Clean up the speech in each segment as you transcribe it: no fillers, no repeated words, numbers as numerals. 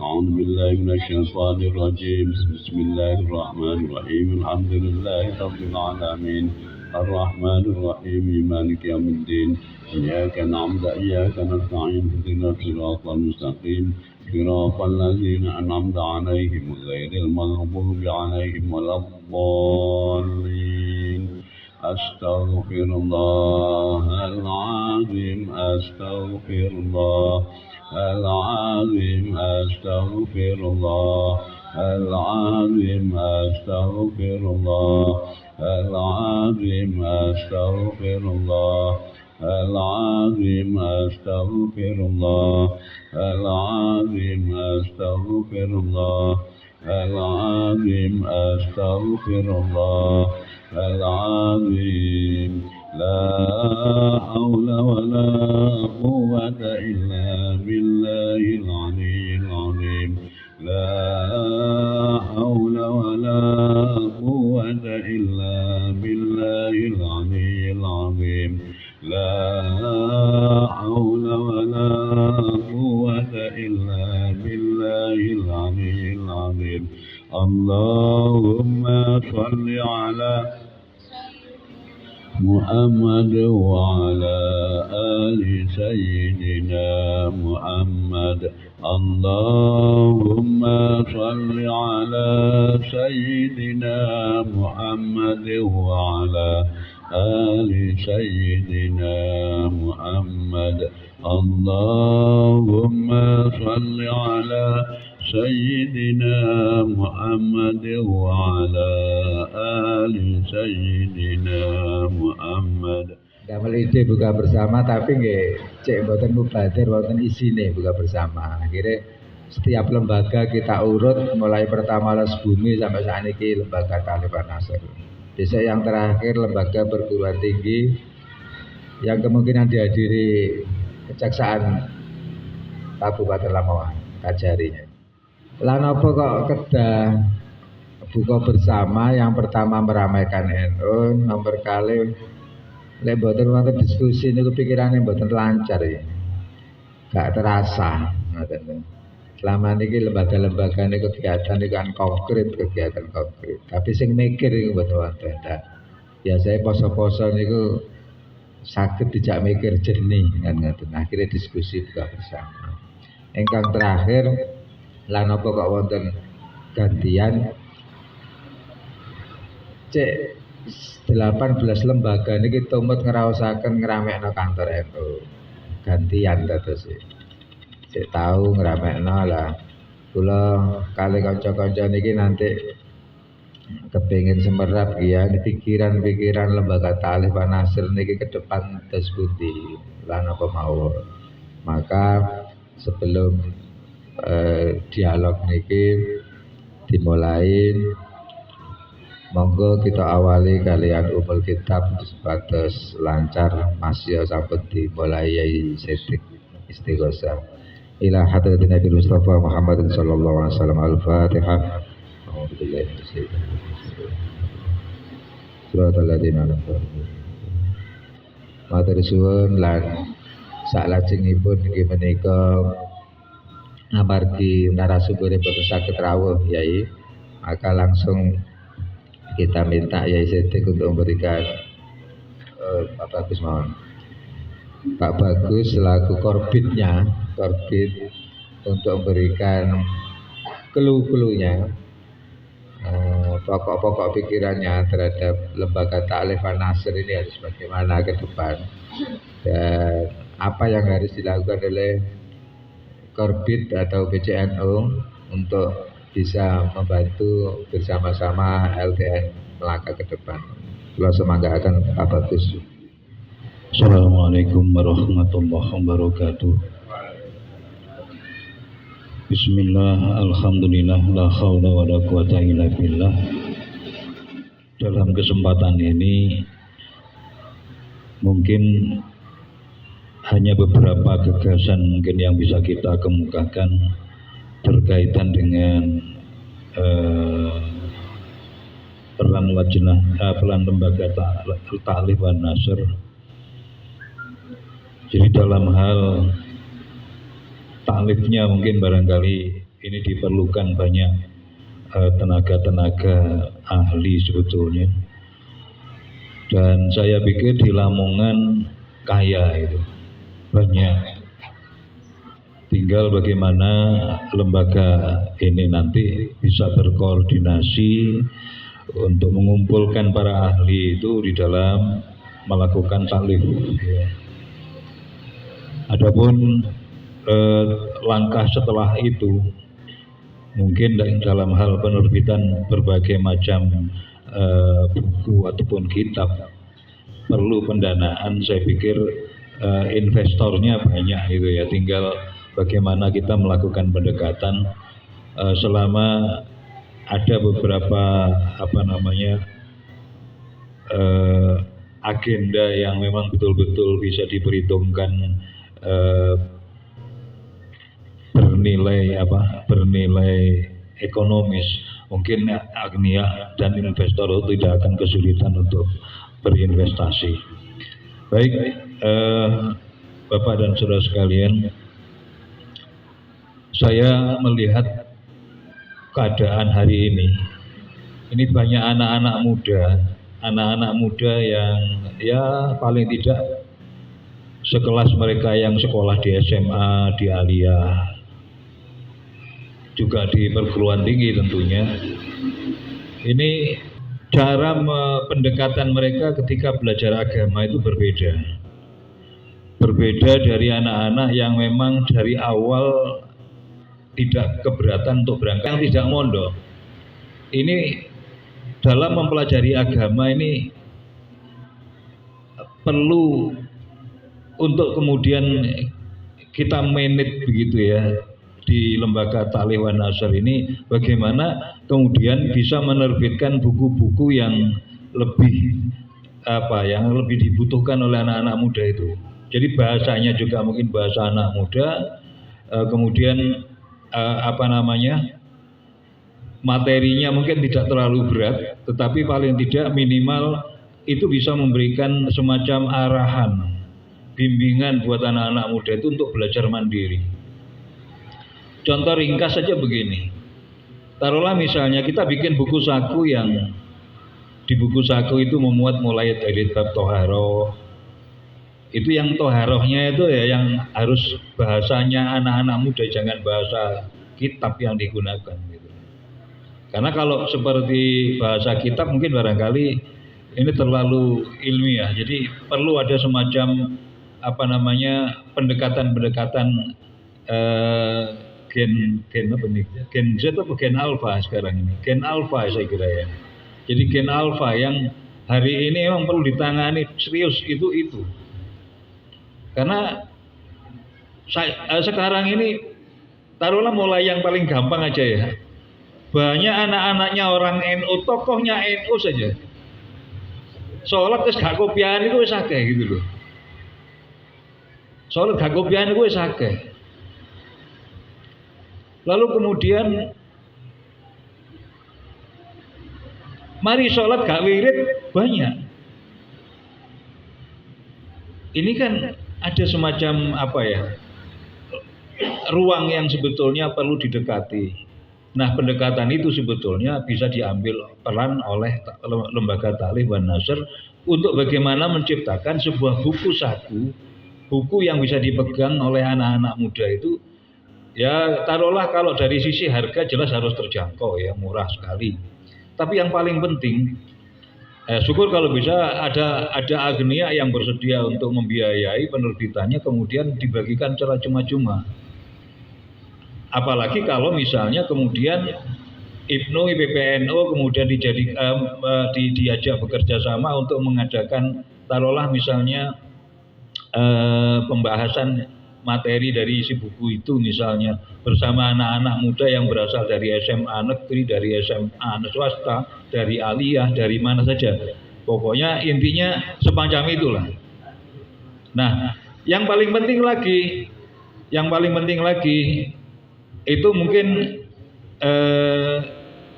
أعوذ بالله من الشيطان الرجيم بسم الله الرحمن الرحيم الحمد لله رب العالمين الرحمن الرحيم مالك يوم الدين إياك نعبد وإياك نستعين اهدنا الصراط المستقيم صراط الذين أنعمت عليهم غير المغضوب عليهم ولا الضالين أستغفر الله العظيم أستغفر الله العظيم أستغفر الله العظيم أستغفر الله العظيم أستغفر الله العظيم أستغفر الله العظيم أستغفر الله العظيم أستغفر الله العظيم لا حول ولا قوة إلا بالله العلي العظيم لا حول ولا قوة إلا بالله العلي العظيم لا حول ولا قوة إلا بالله العلي العظيم اللهم صل على محمد وعلى آل سيدنا محمد اللهم صل على سيدنا محمد وعلى آل سيدنا محمد اللهم صل على سيدنا محمد وعلى آل سيدنا محمد. Damel ide buka bersama tapi nggih cek mboten mubadir wonten isine buka bersama. Akhirnya setiap lembaga kita urut mulai pertama Les Bumi sampai saat ini lembaga Taliban Nasr. Besok yang terakhir lembaga perguruan tinggi yang kemungkinan dihadiri Kejaksaan Kabupaten Lamongan Kajarinya. Lah napa kok kedah buka bersama yang pertama meramaikan NU, nomor kali lek mboten wonten diskusi niku pikirane mboten lancar ya. Gak terasa ngoten. Selama niki lembaga-lembaga niku kegiatan niku kan konkret, kegiatan konkret. Tapi sing mikir niku mboten wonten. Ya saya poso-poso niku saged dijak mikir jernih kan ngoten. Akhirnya diskusi buka bersama. Ingkang terakhir lan apa kok wonten gantian cek 18 lembaga niki tumut ngraosaken ngramekno kantor NU gantian dados cek tahu ngramekno lah kula kali kanca-kanca niki nanti kepengin semerap ya pikiran-pikiran lembaga Taliban Nasr niki ke depan terus pundi lan apa mawon maka sebelum dialog niki dimulai monggo kita awali kalian umul kitab sebatas lancar masya sampun dimulai Yai Sedik Istighosah ila hadratin Nabi Mustafa Muhammadin sallallahu alaihi wasallam al-Fatihah. Alhamdulillah Suratul Ladina Matur suwun lan salajengipun niki menika amargi narasumber boten saged rawuh Yai, maka langsung kita minta Yai Sedik untuk memberikan Pak Bagus mohon. Pak Bagus selaku korbit untuk memberikan clue-cluenya pokok-pokok pikirannya terhadap lembaga Taliban Nasr ini harus bagaimana ke depan dan apa yang harus dilakukan oleh Korbit atau PCNU untuk bisa membantu bersama-sama LTN melangkah ke depan. Kula semanggakan Pak Bagus. Assalamualaikum warahmatullahi wabarakatuh. Bismillah, alhamdulillah, la haula wa la quwata illa billah. Dalam kesempatan ini mungkin hanya beberapa gagasan mungkin yang bisa kita kemukakan berkaitan dengan peran lembaga Taliban Nasr. Jadi dalam hal taklifnya mungkin barangkali ini diperlukan banyak tenaga-tenaga ahli sebetulnya. Dan saya pikir di Lamongan kaya itu, banyak. Tinggal bagaimana lembaga ini nanti bisa berkoordinasi untuk mengumpulkan para ahli itu di dalam melakukan taklif. Adapun langkah setelah itu mungkin dalam hal penerbitan berbagai macam buku ataupun kitab perlu pendanaan. Saya pikir investornya banyak gitu ya, tinggal bagaimana kita melakukan pendekatan selama ada beberapa agenda yang memang betul-betul bisa diperhitungkan bernilai ekonomis, mungkin agnia dan investor itu tidak akan kesulitan untuk berinvestasi. Baik, Bapak dan Saudara sekalian, saya melihat keadaan hari ini banyak anak-anak muda yang ya paling tidak sekelas mereka yang sekolah di SMA, di Aliyah, juga di perguruan tinggi tentunya. Ini cara pendekatan mereka ketika belajar agama itu berbeda dari anak-anak yang memang dari awal tidak keberatan untuk berangkat, yang tidak mondok. Ini dalam mempelajari agama ini perlu untuk kemudian kita manage begitu ya di lembaga Ta'lim wan Nasr ini, bagaimana kemudian bisa menerbitkan buku-buku yang lebih yang lebih dibutuhkan oleh anak-anak muda itu. Jadi bahasanya juga mungkin bahasa anak muda, kemudian materinya mungkin tidak terlalu berat, tetapi paling tidak minimal itu bisa memberikan semacam arahan, bimbingan buat anak-anak muda itu untuk belajar mandiri. Contoh ringkas saja begini, taruhlah misalnya kita bikin buku saku yang di buku saku itu memuat mulai dari bab toharoh. Itu yang toharohnya itu ya yang harus bahasanya anak-anak muda, jangan bahasa kitab yang digunakan gitu. Karena kalau seperti bahasa kitab mungkin barangkali ini terlalu ilmiah. Jadi perlu ada semacam pendekatan-pendekatan gen Z atau gen alpha sekarang ini. Gen alpha saya kira ya. Jadi gen alpha yang hari ini memang perlu ditangani serius itu. Karena sekarang ini taruhlah mulai yang paling gampang aja ya. Banyak anak-anaknya orang NU, tokohnya NU saja. Sholat terus gak kopian itu wis akeh gitu loh. Sholat gak kopian itu wis akeh. Lalu kemudian mari sholat gak wirid banyak. Ini kan ada semacam ruang yang sebetulnya perlu didekati. Nah, pendekatan itu sebetulnya bisa diambil peran oleh lembaga Ta'lim wan Nasr untuk bagaimana menciptakan sebuah buku saku, buku yang bisa dipegang oleh anak-anak muda itu. Ya taruhlah kalau dari sisi harga jelas harus terjangkau ya, murah sekali. Tapi yang paling penting, syukur kalau bisa ada agnia yang bersedia untuk membiayai penerbitannya, kemudian dibagikan secara cuma-cuma. Apalagi kalau misalnya kemudian IPNU, IPPNU kemudian diajak bekerja sama untuk mengadakan taruhlah misalnya pembahasan materi dari isi buku itu misalnya bersama anak-anak muda yang berasal dari SMA negeri, dari SMA swasta, dari Aliyah, dari mana saja. Pokoknya intinya semacam itulah. Nah, yang paling penting lagi itu mungkin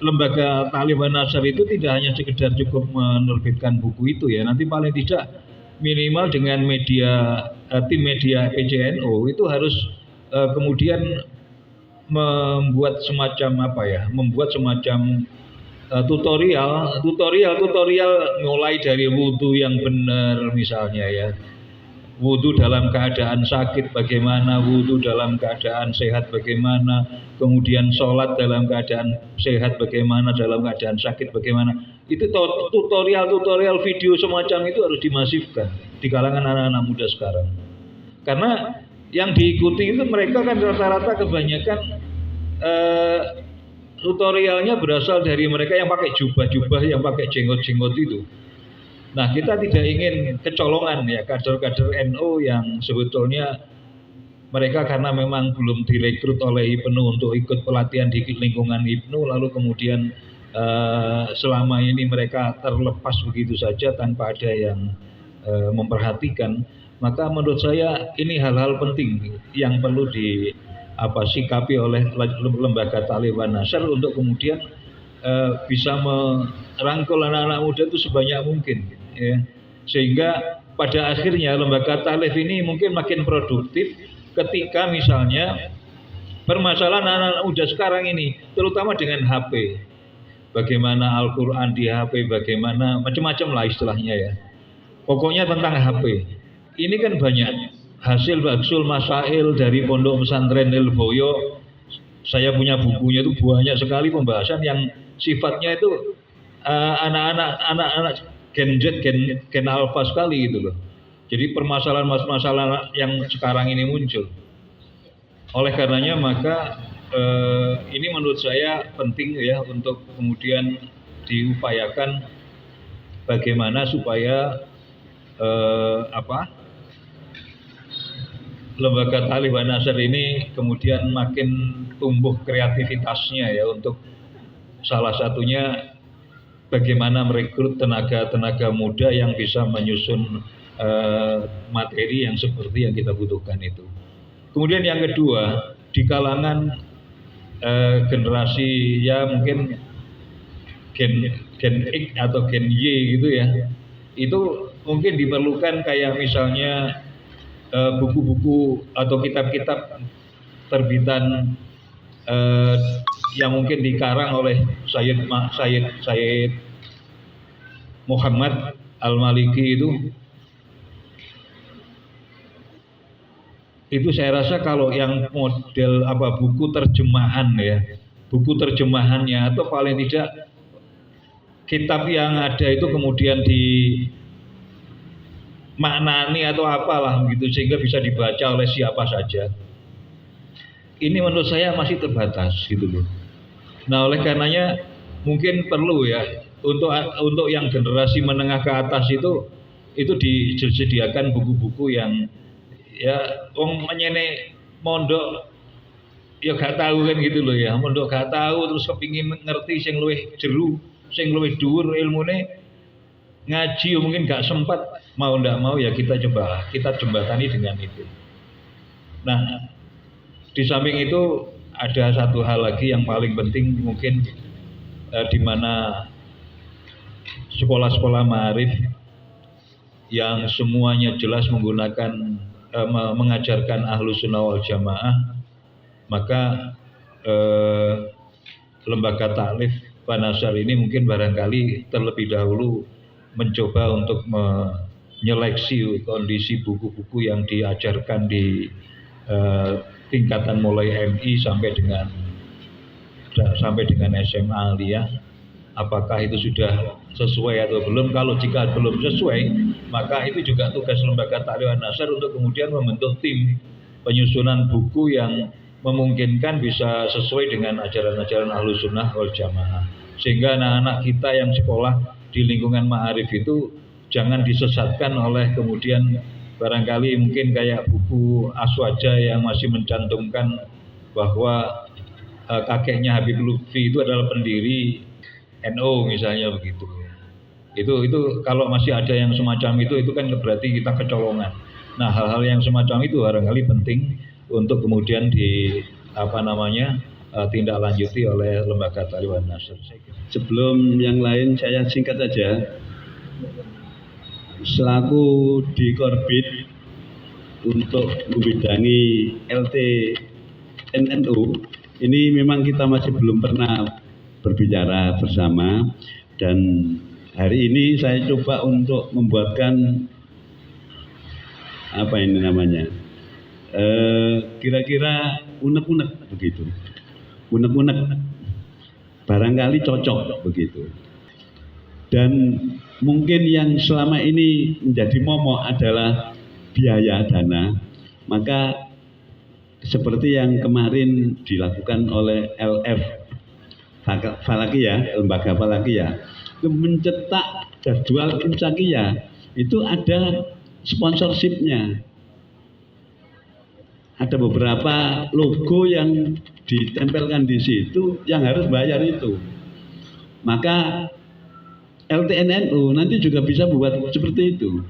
lembaga Ta'lim wan Nasr itu tidak hanya sekedar cukup menerbitkan buku itu ya, nanti paling tidak minimal dengan tim media PJNU itu harus kemudian membuat semacam apa ya, membuat semacam tutorial mulai dari wudhu yang benar misalnya ya, wudhu dalam keadaan sakit bagaimana, wudhu dalam keadaan sehat bagaimana, kemudian sholat dalam keadaan sehat bagaimana, dalam keadaan sakit bagaimana. Itu tutorial video semacam itu harus dimasifkan di kalangan anak-anak muda sekarang. Karena yang diikuti itu mereka kan rata-rata kebanyakan tutorialnya berasal dari mereka yang pakai jubah-jubah, yang pakai jenggot-jenggot itu. Nah, kita tidak ingin kecolongan ya kader-kader NU yang sebetulnya mereka karena memang belum direkrut oleh IPNU untuk ikut pelatihan di lingkungan IPNU, lalu kemudian selama ini mereka terlepas begitu saja tanpa ada yang memperhatikan. Maka menurut saya ini hal-hal penting yang perlu sikapi oleh lembaga Ta'lim wan Nasyr untuk kemudian bisa merangkul anak-anak muda itu sebanyak mungkin ya. Sehingga pada akhirnya lembaga ta'lim ini mungkin makin produktif ketika misalnya permasalahan anak-anak muda sekarang ini terutama dengan HP, bagaimana Al-Quran di HP, bagaimana macam-macam lah istilahnya ya, pokoknya tentang HP. Ini kan banyak hasil baksul masail dari pondok pesantren Lirboyo. Saya punya bukunya itu banyak sekali pembahasan yang sifatnya itu anak-anak Gen Z, Gen Alpha sekali gitu loh. Jadi permasalahan yang sekarang ini muncul. Oleh karenanya maka ini menurut saya penting ya untuk kemudian diupayakan bagaimana supaya lembaga Ta'lim wan Nasyr ini kemudian makin tumbuh kreativitasnya ya, untuk salah satunya bagaimana merekrut tenaga-tenaga muda yang bisa menyusun materi yang seperti yang kita butuhkan itu. Kemudian yang kedua, di kalangan generasi ya mungkin Gen X atau Gen Y gitu ya, itu mungkin diperlukan kayak misalnya buku-buku atau kitab-kitab terbitan yang mungkin dikarang oleh Sayyid Muhammad Al-Maliki itu saya rasa kalau yang model buku terjemahan ya, buku terjemahannya atau paling tidak kitab yang ada itu kemudian maknani atau apalah begitu sehingga bisa dibaca oleh siapa saja. Ini menurut saya masih terbatas gitu loh. Nah, oleh karenanya mungkin perlu ya untuk yang generasi menengah ke atas itu disediakan buku-buku yang ya menyene mondok ya gak tahu kan gitu loh ya. Mondok gak tahu terus kepingin ngerti sing luwih jero, sing luwih dhuwur ilmune, ngaji mungkin gak sempat, mau ndak mau ya kita jembatani dengan itu. Nah, di samping itu ada satu hal lagi yang paling penting mungkin di mana sekolah-sekolah ma'arif yang semuanya jelas menggunakan mengajarkan Ahlus Sunnah wal Jamaah, maka lembaga Ta'lim wan Nasyr ini mungkin barangkali terlebih dahulu mencoba untuk menyeleksi kondisi buku-buku yang diajarkan di tingkatan mulai MI sampai dengan SMA aliyah, apakah itu sudah sesuai atau belum. Kalau jika belum sesuai, maka itu juga tugas lembaga Ta'lim wan Nasyr untuk kemudian membentuk tim penyusunan buku yang memungkinkan bisa sesuai dengan ajaran-ajaran Ahlus Sunnah wal Jamaah, sehingga anak-anak kita yang sekolah di lingkungan ma'arif itu jangan disesatkan oleh kemudian barangkali mungkin kayak buku Aswaja yang masih mencantumkan bahwa kakeknya Habib Lutfi itu adalah pendiri NU misalnya begitu. Itu kalau masih ada yang semacam itu kan berarti kita kecolongan. Nah, hal-hal yang semacam itu barangkali penting untuk kemudian tindak lanjuti oleh lembaga Ta'lim wan Nasyr. Sebelum yang lain saya singkat saja. Selaku di Korbit untuk membidangi LT NNU, ini memang kita masih belum pernah berbicara bersama, dan hari ini saya coba untuk membuatkan apa ini namanya, kira-kira unek-unek begitu, unek-unek barangkali cocok begitu. Dan mungkin yang selama ini menjadi momok adalah biaya dana, maka seperti yang kemarin dilakukan oleh LF Falakiyah, lembaga Falakiyah, itu mencetak jadwal Imsakiyah, itu ada sponsorshipnya. Ada beberapa logo yang ditempelkan di situ yang harus bayar itu. Maka LTNNU nanti juga bisa buat seperti itu.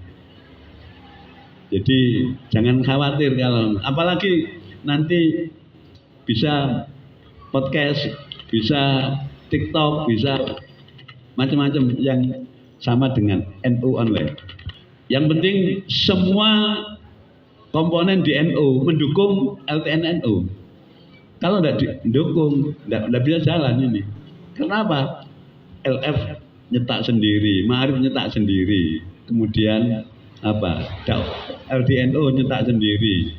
Jadi jangan khawatir kalau, apalagi nanti bisa podcast, bisa TikTok, bisa macam-macam yang sama dengan NU online. Yang penting semua komponen di NU mendukung LTNNU. Kalau tidak didukung, tidak bisa jalan ini. Kenapa? LF nyetak sendiri, Ma'arif nyetak sendiri, kemudian LDNO nyetak sendiri.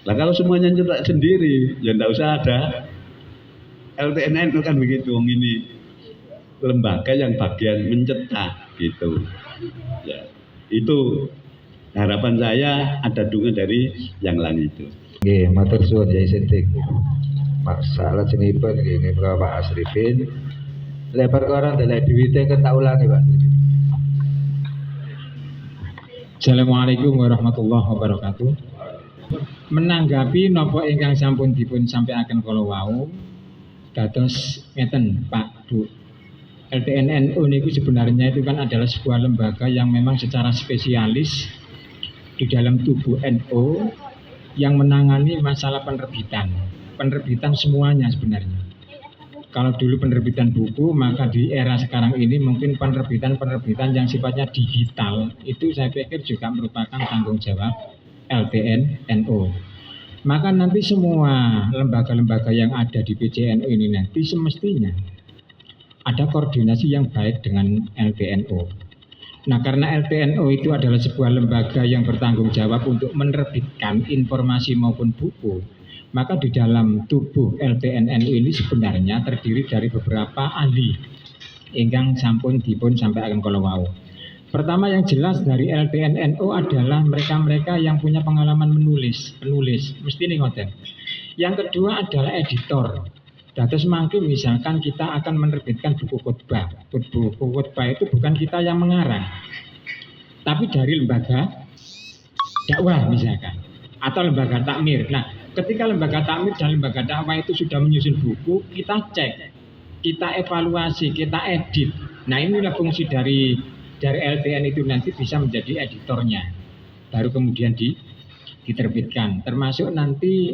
Nah kalau semuanya nyetak sendiri, ya tidak usah ada LTNNU kan begitu. Ini lembaga yang bagian mencetak gitu. Ya, itu harapan saya ada dukungan dari yang lain itu. Nggih, matur suwun Yai Sintik. Masalah jenipun nggih Pak Asrifin. Lebar koran delek duwite kan tak ulangi Pak. Assalamualaikum warahmatullahi wabarakatuh. Menanggapi napa ingkang sampun dipun sampaikan kala wau, dados ngeten Pak Bu. LTNNU niku sebenarnya itu kan adalah sebuah lembaga yang memang secara spesialis di dalam tubuh NU yang menangani masalah penerbitan semuanya sebenarnya. Kalau dulu penerbitan buku, maka di era sekarang ini mungkin penerbitan yang sifatnya digital itu saya pikir juga merupakan tanggung jawab LTNNU. Maka nanti semua lembaga-lembaga yang ada di PJNU ini nanti semestinya ada koordinasi yang baik dengan LTNU. Nah, karena LTNU itu adalah sebuah lembaga yang bertanggung jawab untuk menerbitkan informasi maupun buku, maka di dalam tubuh LTNNU ini sebenarnya terdiri dari beberapa ahli ingkang sampun dipun sampaikan kala wau. Pertama yang jelas dari LTNNU adalah mereka-mereka yang punya pengalaman penulis, mesti nih ngoten. Yang kedua adalah editor. Dados mangke misalkan kita akan menerbitkan buku khotbah. Buku khotbah itu bukan kita yang mengarang, tapi dari lembaga dakwah misalkan, atau lembaga takmir. Nah, ketika lembaga takmir dan lembaga dakwah itu sudah menyusun buku, kita cek, kita evaluasi, kita edit. Nah, inilah fungsi dari LTN itu nanti bisa menjadi editornya. Baru kemudian diterbitkan. Termasuk nanti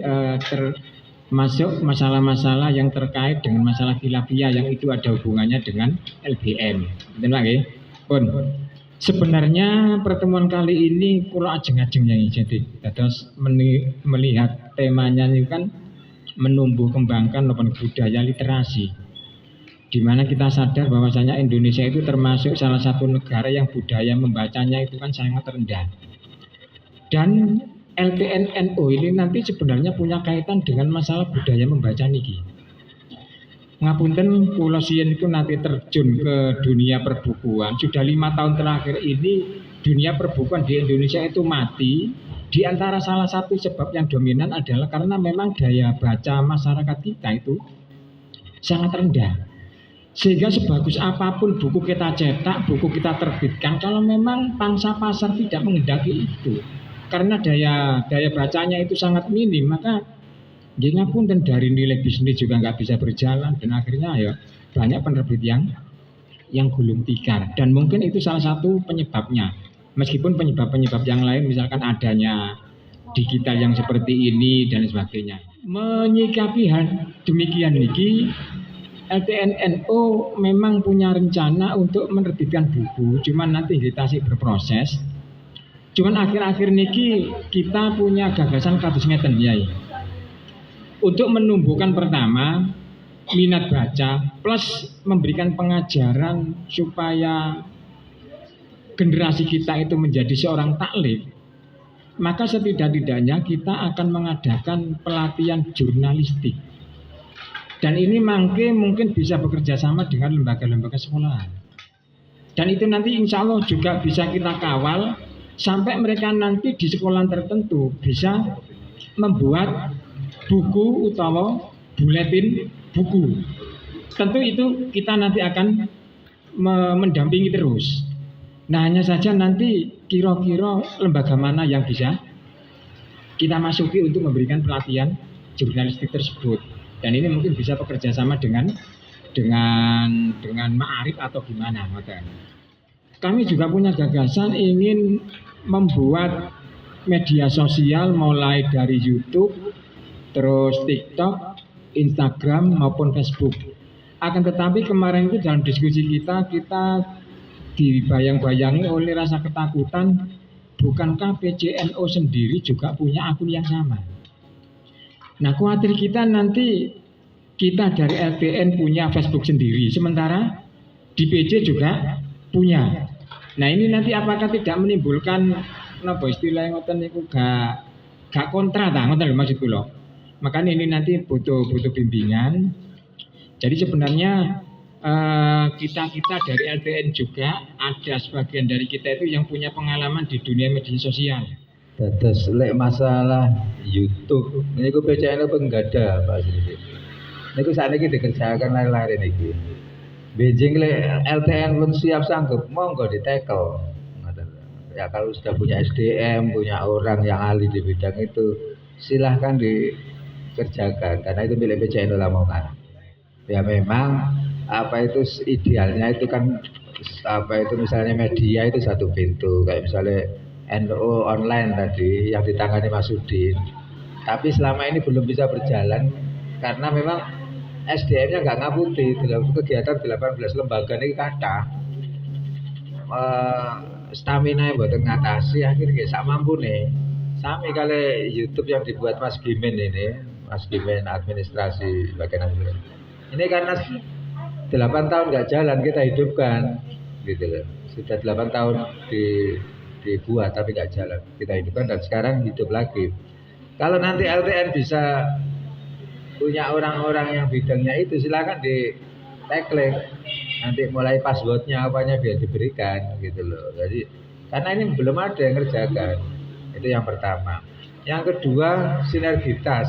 masuk masalah-masalah yang terkait dengan masalah khilafiyah yang itu ada hubungannya dengan LBM. Betul lagi? Pun. Sebenarnya pertemuan kali ini kula ajeng-ajeng ya, jadi terus melihat temanya itu kan menumbuh kembangkan budaya literasi, di mana kita sadar bahwasanya Indonesia itu termasuk salah satu negara yang budaya membacanya itu kan sangat rendah. Dan LTNNU ini nanti sebenarnya punya kaitan dengan masalah budaya membaca niki. Ngapunten kula siyen itu nanti terjun ke dunia perbukuan. Sudah 5 tahun terakhir ini dunia perbukuan di Indonesia itu mati. Di antara salah satu sebab yang dominan adalah karena memang daya baca masyarakat kita itu sangat rendah. Sehingga sebagus apapun buku kita cetak, buku kita terbitkan, kalau memang pangsa pasar tidak menghendaki itu, karena daya bacanya itu sangat minim, maka dia pun dan dari nilai bisnis juga nggak bisa berjalan, dan akhirnya ya banyak penerbit yang gulung tikar, dan mungkin itu salah satu penyebabnya. Meskipun penyebab-penyebab yang lain misalkan adanya digital yang seperti ini dan sebagainya. Menyikapi hal demikian niki, LTNNU memang punya rencana untuk menerbitkan buku, cuman nanti kita sih berproses. Cuman akhir-akhir niki kita punya gagasan kados ngeten ya. untuk menumbuhkan pertama minat baca plus memberikan pengajaran supaya generasi kita itu menjadi seorang taklim, maka setidak-tidaknya kita akan mengadakan pelatihan jurnalistik. Dan ini mungkin bisa bekerja sama dengan lembaga-lembaga sekolahan. Dan itu nanti insya Allah juga bisa kita kawal sampai mereka nanti di sekolah tertentu bisa membuat buku utawa buletin buku. Tentu itu kita nanti akan mendampingi terus. Nah, hanya saja nanti kira-kira lembaga mana yang bisa kita masuki untuk memberikan pelatihan jurnalistik tersebut. Dan ini mungkin bisa bekerja sama dengan Ma'arif atau gimana. Kami juga punya gagasan ingin membuat media sosial mulai dari YouTube, terus TikTok, Instagram maupun Facebook. Akan tetapi kemarin itu dalam diskusi kita dibayang-bayangi oleh rasa ketakutan, bukankah PCNO sendiri juga punya akun yang sama? Nah, khawatir kita nanti kita dari LTN punya Facebook sendiri, sementara di PC juga punya. Nah, ini nanti apakah tidak menimbulkan napa istilah ngoten niku gak kontra ta, ngoten lho maksud kula. Makanya ini nanti butuh bimbingan. Jadi sebenarnya kita dari LTN juga ada sebagian dari kita itu yang punya pengalaman di dunia media sosial. Terus lek masalah YouTube, ini ku PCN apa enggak ada Pak Sidi. Ini ku saat ini dikerjakan lari-lari niki. Beijing lek LTN pun siap sanggup, monggo ditekel. Ya kalau sudah punya SDM, punya orang yang ahli di bidang itu, silahkan dikerjakan karena itu milik PCN Lamongan. Ya memang apa itu idealnya itu kan apa itu misalnya media itu satu pintu kayak misalnya NO online tadi yang ditangani Mas Udin, tapi selama ini belum bisa berjalan karena memang SDM-nya nggak ngaputi dalam kegiatan 18 lembaga ini kata stamina yang buat ngatasi akhirnya sak mampu nih sami kali YouTube yang dibuat Mas Gimen ini, Mas Gimen administrasi bagian ini karena 8 tahun nggak jalan kita hidupkan gitu loh. Sudah 8 tahun dibuat tapi nggak jalan kita hidupkan dan sekarang hidup lagi. Kalau nanti LTN bisa punya orang-orang yang bidangnya itu silakan di tackling, nanti mulai passwordnya apanya biar diberikan gitu loh. Jadi karena ini belum ada yang ngerjakan, itu yang pertama. Yang kedua sinergitas.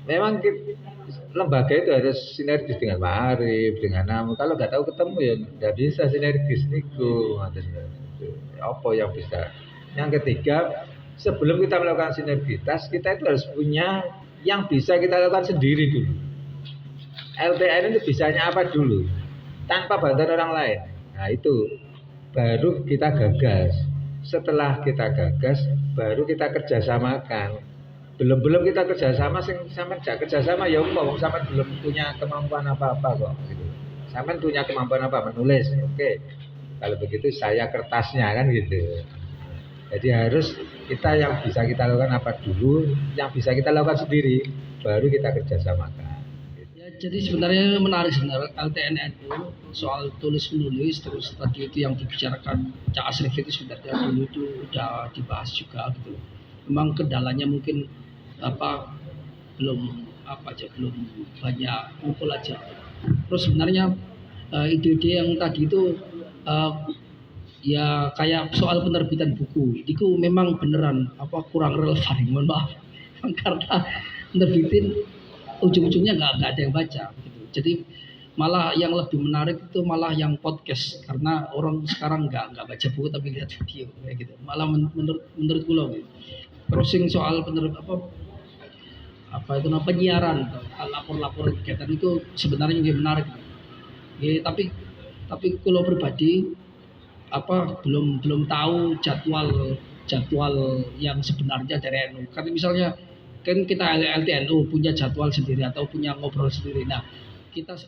Memang lembaga itu harus sinergis dengan Ma'arif, dengan Namu. Kalau nggak tahu ketemu ya nggak bisa sinergis niku. Apa yang bisa? Yang ketiga, sebelum kita melakukan sinergitas, kita itu harus punya yang bisa kita lakukan sendiri dulu. LTN itu bisanya apa dulu? Tanpa bantuan orang lain. Nah itu baru kita gagas. Setelah kita gagas, baru kita kerjasamakan. Belum kita kerjasama, sampai gak kerjasama ya umpama sampai belum punya kemampuan apa-apa kok. Gitu. Sampai punya kemampuan apa? Menulis, oke. Kalau begitu saya kertasnya kan gitu. Jadi harus kita yang bisa kita lakukan apa dulu, yang bisa kita lakukan sendiri, baru kita kerjasamakan. Ya, jadi sebenarnya menarik sebenarnya LTN itu soal tulis menulis terus tadi itu yang dibicarakan Cak Asrif itu sebenarnya dulu itu udah dibahas juga gitu. Memang kendalanya mungkin belum banyak kumpul aja. Terus sebenarnya ide-ide yang tadi itu ya kayak soal penerbitan buku itu memang beneran kurang relevan, mohon maaf karena penerbitin ujung-ujungnya nggak ada yang baca gitu. Jadi malah yang lebih menarik itu malah yang podcast karena orang sekarang nggak baca buku tapi lihat video kayak gitu. Malah menurut gue gitu. Crossing soal penyiaran, lapor-lapor kegiatan itu sebenarnya yang menarik. Ya, tapi kalau pribadi belum tahu jadwal yang sebenarnya dari NU. Karena misalnya kan kita LTNU punya jadwal sendiri atau punya ngobrol sendiri. Nah,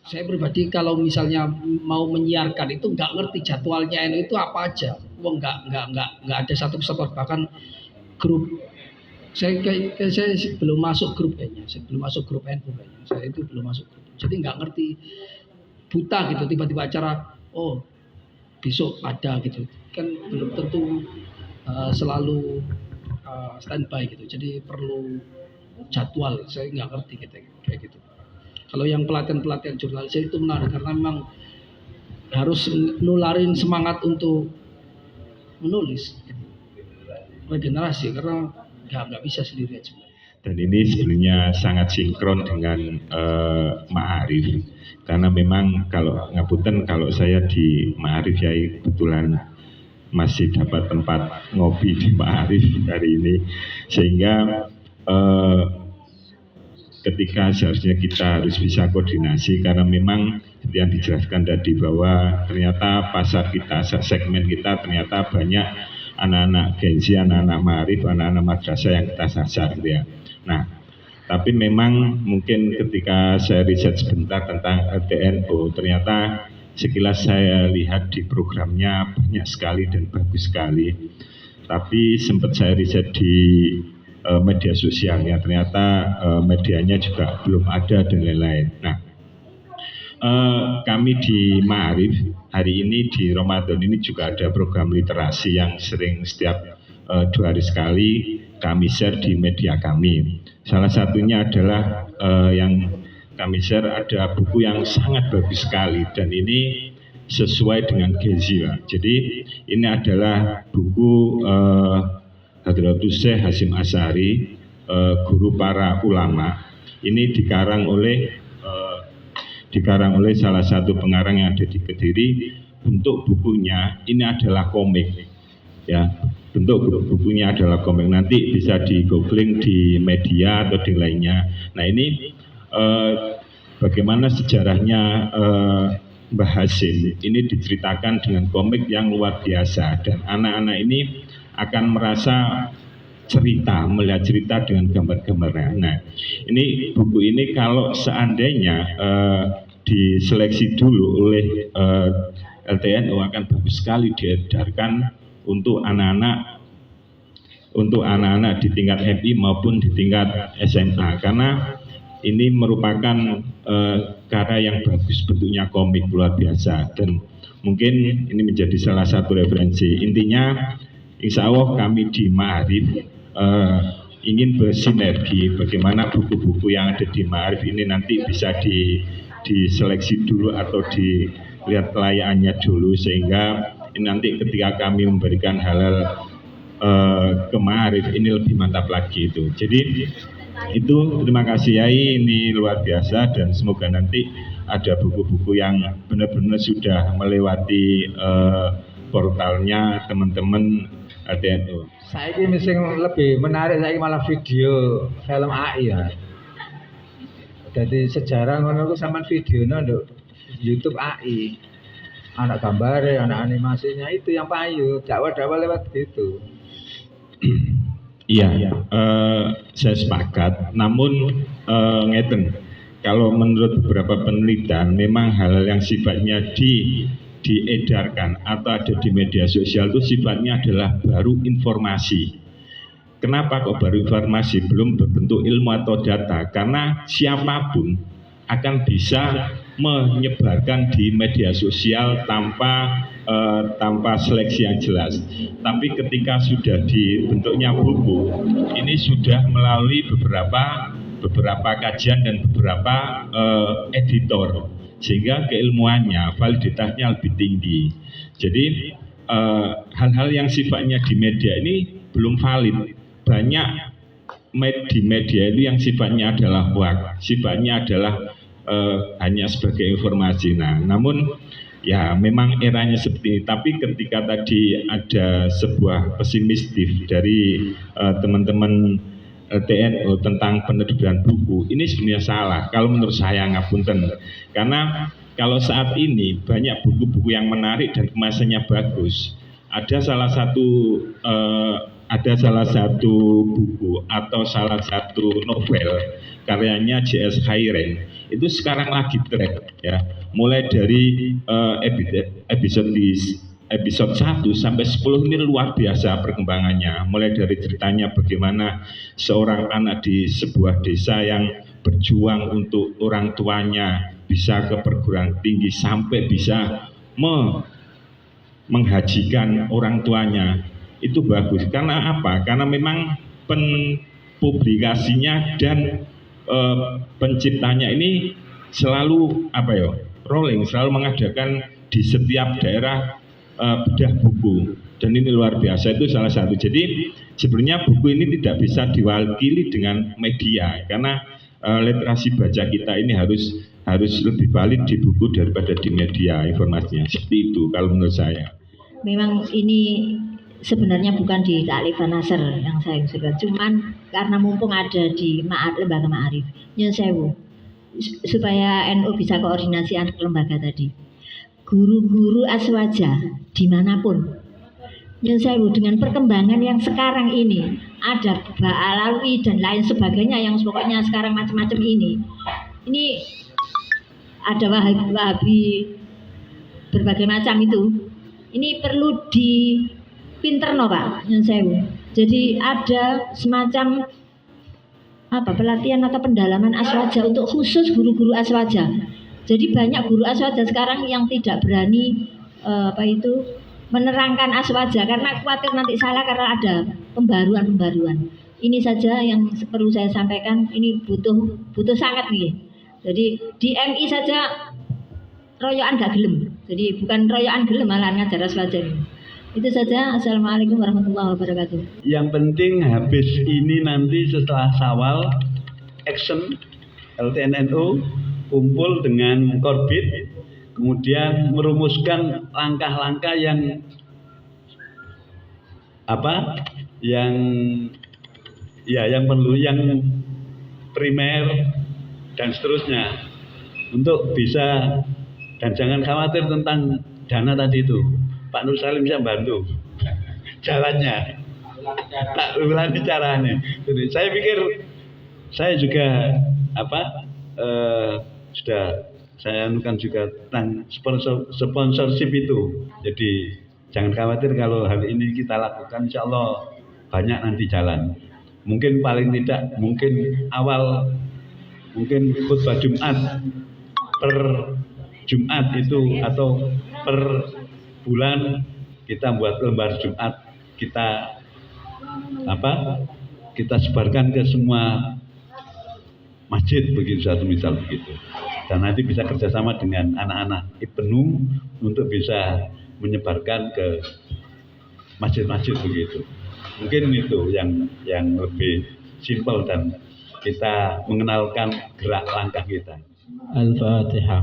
saya pribadi kalau misalnya mau menyiarkan itu nggak ngerti jadwalnya NU itu apa aja. Nggak ada satu kesatuan bahkan grup Saya belum masuk grup kayaknya, saya belum masuk grup NU kayaknya, saya itu belum masuk grup, jadi nggak ngerti, buta gitu, tiba-tiba acara, oh besok ada gitu, kan belum tentu selalu standby gitu, jadi perlu jadwal, saya nggak ngerti gitu, kayak gitu. Kalau yang pelatihan jurnalistik itu menarik karena memang harus nularin semangat untuk menulis, gitu. Regenerasi karena nggak bisa sendirian sebenarnya. Dan ini sebenarnya sangat sinkron dengan Ma'arif, karena memang kalau ngapunten kalau saya di Ma'arif ya kebetulan masih dapat tempat ngopi di Ma'arif hari ini, sehingga ketika seharusnya kita harus bisa koordinasi karena memang yang dijelaskan tadi bahwa ternyata pasar kita, segmen kita ternyata banyak anak-anak Genzi, anak-anak Ma'arif, anak-anak madrasah yang kita sasar gitu ya. Nah, tapi memang mungkin ketika saya riset sebentar tentang LTNU, ternyata sekilas saya lihat di programnya banyak sekali dan bagus sekali. Tapi sempat saya riset di media sosialnya, ternyata medianya juga belum ada dan lain-lain. Nah, kami di Ma'arif hari ini di Ramadan ini juga ada program literasi yang sering setiap 2 hari sekali kami share di media kami. Salah satunya adalah yang kami share ada buku yang sangat bagus sekali dan ini sesuai dengan Genzi. Jadi ini adalah buku Hadratus Syekh Hasyim Asy'ari, guru para ulama. Ini dikarang oleh salah satu pengarang yang ada di Kediri. Bentuk bukunya ini adalah komik, ya. Bentuk bukunya adalah komik. Nanti bisa di googling di media atau di lainnya. Nah ini bagaimana sejarahnya Mbah Hasyim ini diceritakan dengan komik yang luar biasa dan anak-anak ini akan merasa melihat cerita dengan gambar-gambarnya. Nah, ini buku ini kalau seandainya diseleksi dulu oleh LTNU akan bagus sekali diedarkan untuk anak-anak di tingkat MI maupun di tingkat SMA karena ini merupakan karya yang bagus, bentuknya komik luar biasa dan mungkin ini menjadi salah satu referensi. Intinya insya Allah kami di Ma'arif ingin bersinergi bagaimana buku-buku yang ada di Ma'arif ini nanti bisa diseleksi dulu atau dilihat kelayakannya dulu sehingga ini nanti ketika kami memberikan halal ke Ma'arif ini lebih mantap lagi itu. Jadi itu terima kasih Yai, ini luar biasa dan semoga nanti ada buku-buku yang benar-benar sudah melewati portalnya teman-teman LTNU. Saya ini lebih menarik, saya malah video film AI ya. Jadi sejarah ngono sama videonya untuk YouTube AI. Anak gambarnya, anak animasinya itu yang payu, dakwah-dakwah lewat gitu. Iya, saya sepakat. Namun ngeten, kalau menurut beberapa penelitian, memang hal yang sifatnya diedarkan atau ada di media sosial itu sifatnya adalah baru informasi. Kenapa kok baru informasi, belum berbentuk ilmu atau data? Karena siapapun akan bisa menyebarkan di media sosial tanpa seleksi yang jelas. Tapi ketika sudah dibentuknya buku, ini sudah melalui beberapa kajian dan beberapa editor, sehingga keilmuannya, validitasnya lebih tinggi. Jadi hal-hal yang sifatnya di media ini belum valid. Banyak di media itu yang sifatnya adalah hoax, sifatnya adalah hanya sebagai informasi. Nah, namun ya memang eranya seperti ini. Tapi ketika tadi ada sebuah pesimistif dari teman-teman LTNU tentang penerbitan buku, ini sebenarnya salah. Kalau menurut saya ngapunten, karena kalau saat ini banyak buku-buku yang menarik dan kemasannya bagus. Ada salah satu buku atau salah satu novel karyanya J.S. Khairen itu sekarang lagi tren ya, mulai dari episodis episode 1 sampai 10 ini luar biasa perkembangannya. Mulai dari ceritanya bagaimana seorang anak di sebuah desa yang berjuang untuk orang tuanya bisa ke perguruan tinggi sampai bisa menghajikan orang tuanya. Itu bagus. Karena apa? Karena memang publikasinya dan penciptanya ini selalu rolling, selalu mengadakan di setiap daerah bedah buku, dan ini luar biasa. Itu salah satu. Jadi sebenarnya buku ini tidak bisa diwakili dengan media karena literasi baca kita ini harus lebih valid di buku daripada di media informasinya. Seperti itu kalau menurut saya. Memang ini sebenarnya bukan di Ta'lif Nasr yang saya usulkan, cuman karena mumpung ada di lembaga Ma'arif, nyun sewu, supaya NU bisa koordinasi antar lembaga tadi. Guru-guru aswaja dimanapun, nyun sewu, dengan perkembangan yang sekarang ini, ada Ba'alawi dan lain sebagainya yang pokoknya sekarang macam-macam ini ada Wahabi berbagai macam itu. Ini perlu dipinterno Pak, nyun sewu. Jadi ada semacam pelatihan atau pendalaman aswaja untuk khusus guru-guru aswaja. Jadi banyak guru aswaja sekarang yang tidak berani menerangkan aswaja karena khawatir nanti salah karena ada pembaruan. Ini saja yang perlu saya sampaikan. Ini butuh sangat nih. Jadi di MI saja royokan gak gelem. Jadi bukan royokan gelem malah ngajar aswaja ini. Itu saja. Assalamualaikum warahmatullahi wabarakatuh. Yang penting habis ini nanti setelah Syawal, action LTNNU kumpul dengan Korbit, kemudian merumuskan langkah-langkah yang perlu, yang primer dan seterusnya untuk bisa, dan jangan khawatir tentang dana tadi itu. Pak Nur Salim bisa bantu jalannya, tak ulangi caranya. Jadi saya pikir saya juga sudah saya anukan juga tentang sponsorship itu. Jadi jangan khawatir kalau hal ini kita lakukan, insya Allah banyak nanti jalan. Mungkin paling tidak, mungkin khutbah Jumat per Jumat itu atau per bulan kita buat lembar Jumat, kita sebarkan ke semua masjid begitu, satu misal begitu. Dan nanti bisa kerjasama dengan anak-anak IPNU untuk bisa menyebarkan ke masjid-masjid begitu. Mungkin itu yang lebih simpel dan kita mengenalkan gerak langkah kita. Al-Fatihah.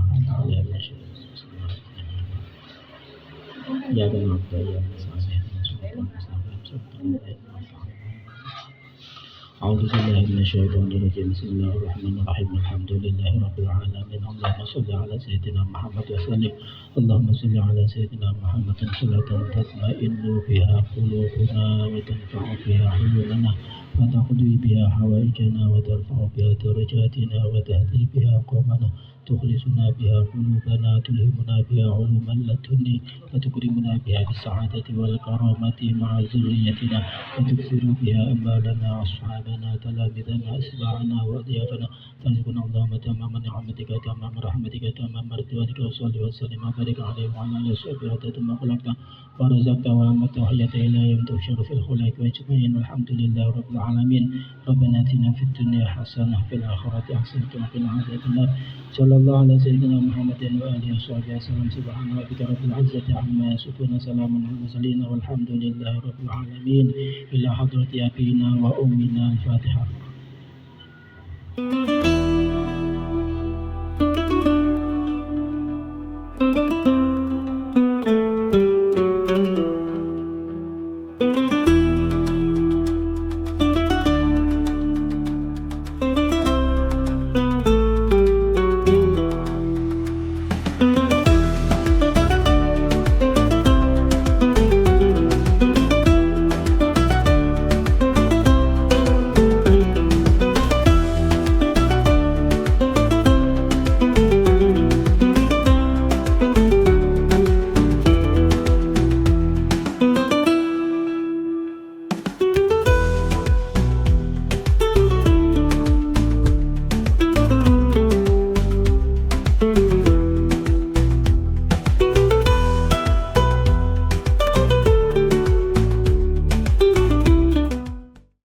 أعوذ بالله من الشيطان الرجيم بسم الله الرحمن الرحيم الحمد لله رب العالمين اللهم صل على سيدنا محمد وسلم اللهم صل على سيدنا محمد صلاة تطمئن بها قلوبنا وتنفع بها عيوننا وتقضي بها حوائجنا وترفع بها درجاتنا وتهدي بها قومنا تخلصنا بها قلوبنا تلهمنا بها علوم اللدني وتكرمنا بها بالسعادة والكرامة مع ذريتنا وتكثر بها أموالنا أصحابنا تلامذنا أتباعنا وأضيافنا ترزقنا اللهم تمام نعمتك تمام رحمتك تمام رضوانك وصل وسلم وبارك عليه وعلى آله وصحبه عدد ما خلقت ورزقت وأمت وحياة إلى يوم تحشر في الخلق أجمعين والحمد لله رب العالمين ربنا آتنا في الدنيا حسنة في الآخرة حسنة وقنا عذاب النار صلى الله على سيدنا محمد وآله وصحبه وسلم سبحان ربك رب العزة عما يصفون سلام على المرسلين والحمد لله رب العالمين إلى حضرة أبينا وأمنا الفاتحة.